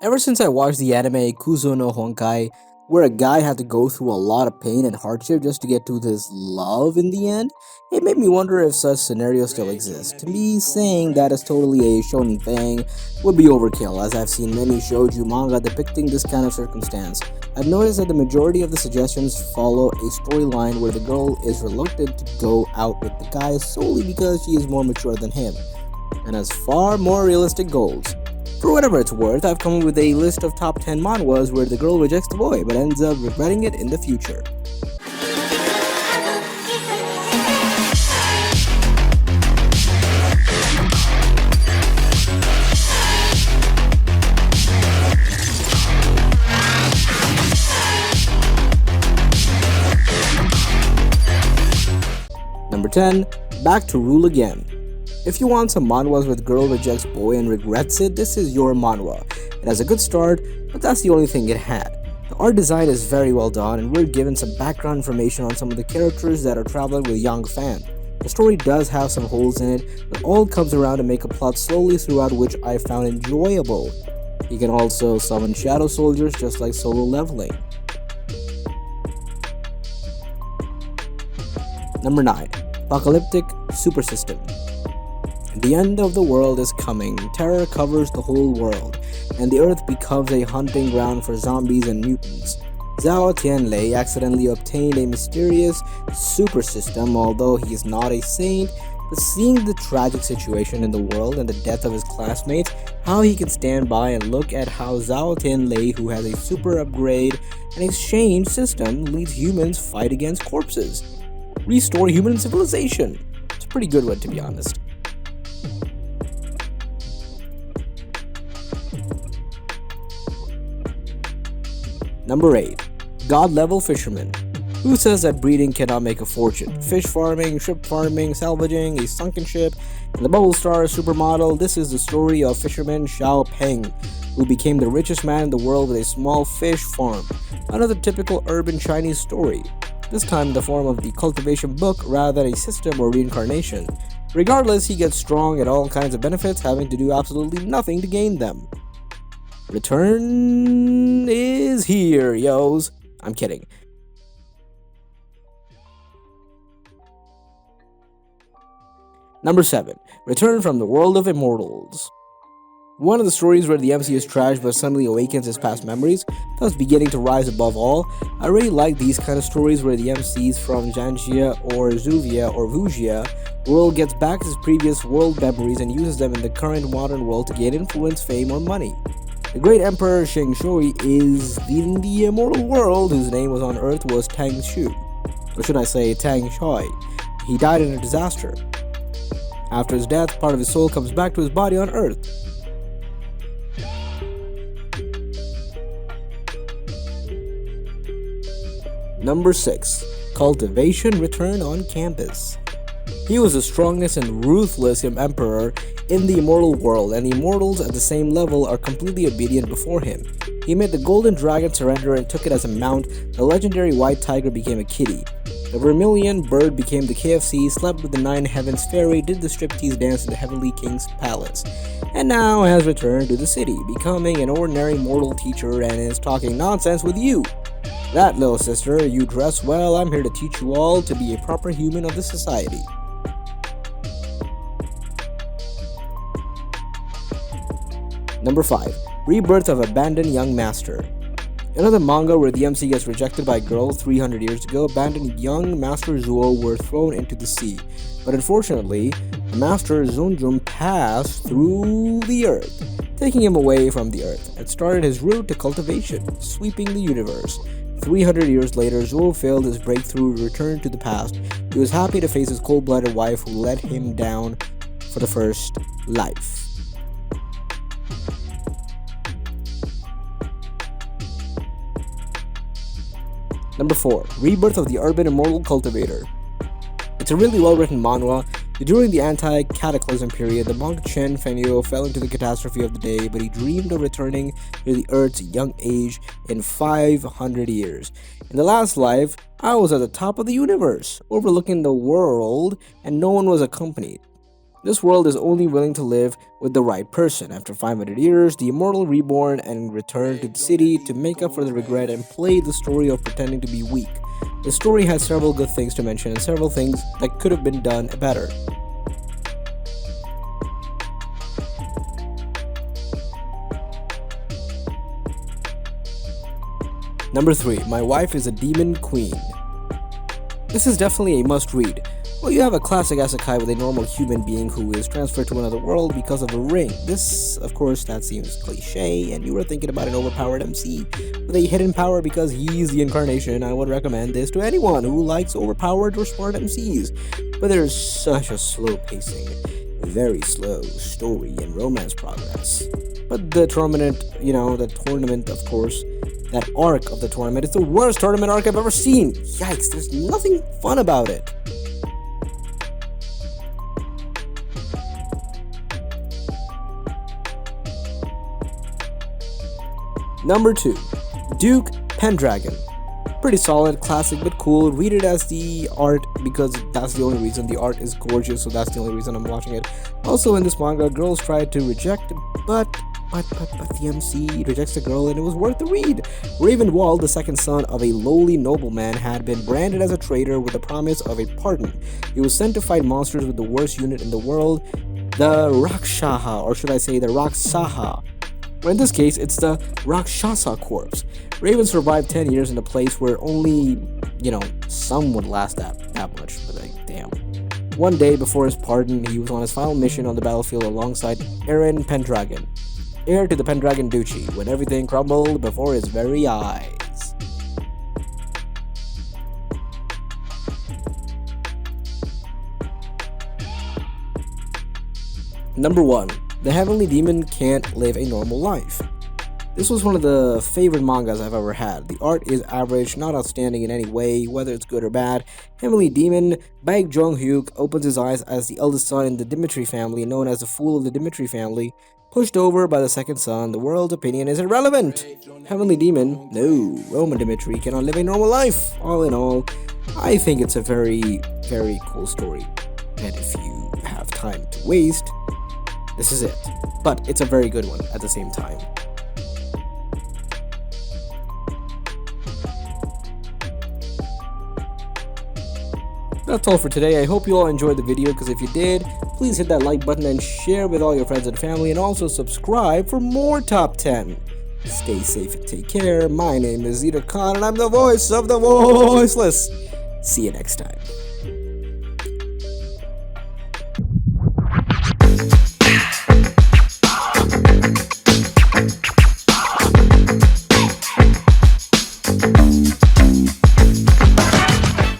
Ever since I watched the anime Kuzu no Honkai, where a guy had to go through a lot of pain and hardship just to get to this love in the end, it made me wonder if such scenarios still exist. To me, saying that is totally a shonen thing would be overkill, as I've seen many shoujo manga depicting this kind of circumstance. I've noticed that the majority of the suggestions follow a storyline where the girl is reluctant to go out with the guy solely because she is more mature than him, and has far more realistic goals. For whatever it's worth, I've come up with a list of top 10 manhwas where the girl rejects the boy but ends up regretting it in the future. Number 10. Back to Rule Again. If you want some manhwas with girl rejects boy and regrets it, this is your manhwa. It has a good start, but that's the only thing it had. The art design is very well done, and we're given some background information on some of the characters that are traveling with a young fan. The story does have some holes in it, but all comes around to make a plot slowly throughout, which I found enjoyable. You can also summon shadow soldiers just like solo leveling. Number 9. Apocalyptic Super System. The end of the world is coming, terror covers the whole world, and the earth becomes a hunting ground for zombies and mutants. Zhao Tianlei accidentally obtained a mysterious super system, although he is not a saint, but seeing the tragic situation in the world and the death of his classmates, how he can stand by and look at how Zhao Tianlei, who has a super upgrade and exchange system, leads humans fight against corpses. Restore human civilization. It's a pretty good one, to be honest. Number 8. God-level fisherman. Who says that breeding cannot make a fortune? Fish farming, ship farming, salvaging, a sunken ship, and the Bubble Star supermodel. This is the story of fisherman Xiao Peng, who became the richest man in the world with a small fish farm. Another typical urban Chinese story, this time in the form of the cultivation book rather than a system or reincarnation. Regardless, he gets strong and all kinds of benefits, having to do absolutely nothing to gain them. Return is here, yos. I'm kidding. Number 7. Return from the world of immortals. One of the stories where the MC is trashed but suddenly awakens his past memories, thus beginning to rise above all. I really like these kind of stories where the MCs from Janjia or Zuvia or Vujia world gets back his previous world memories and uses them in the current modern world to gain influence, fame, or money. The great emperor Sheng Shui is in the immortal world, whose name was on Earth was Tang Shu, or should I say Tang Shui. He died in a disaster. After his death, part of his soul comes back to his body on Earth. Number 6. Cultivation returned on campus. He was the strongest and ruthless emperor in the immortal world, and the immortals at the same level are completely obedient before him. He made the golden dragon surrender and took it as a mount. The legendary white tiger became a kitty. The vermilion bird became the KFC, slept with the nine heavens fairy, did the striptease dance in the heavenly king's palace, and now has returned to the city, becoming an ordinary mortal teacher and is talking nonsense with you. That, little sister, you dress well. I'm here to teach you all to be a proper human of the society. Number 5. Rebirth of Abandoned Young Master. Another manga where the MC gets rejected by a girl 300 years ago, abandoned young Master Zuo were thrown into the sea. But unfortunately, the Master Zunjun passed through the earth, taking him away from the earth, and started his route to cultivation, sweeping the universe. 300 years later, Zuo failed his breakthrough and returned to the past. He was happy to face his cold-blooded wife who let him down for the first life. Number 4. Rebirth of the Urban Immortal Cultivator. It's a really well-written manhwa. During the anti-cataclysm period, the monk Chen Fenyo fell into the catastrophe of the day, but he dreamed of returning to the Earth's young age in 500 years. In the last life, I was at the top of the universe, overlooking the world, and no one was accompanied. This world is only willing to live with the right person. After 500 years, the immortal reborn and return to the city to make up for the regret and play the story of pretending to be weak. The story has several good things to mention and several things that could have been done better. Number 3. My Wife is a Demon Queen. This is definitely a must-read. Well, you have a classic isekai with a normal human being who is transferred to another world because of a ring. This, of course, that seems cliche, and you were thinking about an overpowered MC with a hidden power because he's the incarnation. I would recommend this to anyone who likes overpowered or smart MCs. But there's such a slow pacing, very slow story and romance progress. But the tournament, of course, that arc of the tournament is the worst tournament arc I've ever seen. Yikes, there's nothing fun about it. Number 2. Duke Pendragon. Pretty solid, classic, but cool. Read it as the art because that's the only reason. The art is gorgeous, so that's the only reason I'm watching it. Also, in this manga, girls tried to reject, but the MC rejects the girl, and it was worth the read. Ravenwald, the second son of a lowly nobleman, had been branded as a traitor with the promise of a pardon. He was sent to fight monsters with the worst unit in the world, the Rakshaha, or should I say the Raksaha. But in this case, it's the Rakshasa corpse. Raven survived 10 years in a place where only, some would last that much, but damn. One day before his pardon, he was on his final mission on the battlefield alongside Aaron Pendragon, heir to the Pendragon Duchy, when everything crumbled before his very eyes. Number 1. The Heavenly Demon Can't Live a Normal Life. This was one of the favorite mangas I've ever had. The art is average, not outstanding in any way, whether it's good or bad. Heavenly Demon, Baek Jong-hyuk, opens his eyes as the eldest son in the Dimitri family, known as the Fool of the Dimitri family. Pushed over by the second son, the world's opinion is irrelevant. Heavenly Demon, no, Roman Dimitri cannot live a normal life. All in all, I think it's a very, very cool story. And if you have time to waste, this is it. But it's a very good one at the same time. That's all for today. I hope you all enjoyed the video, because if you did, please hit that like button and share with all your friends and family, and also subscribe for more top 10. Stay safe and take care. My name is Zeta Khan, and I'm the voice of the voiceless. See you next time.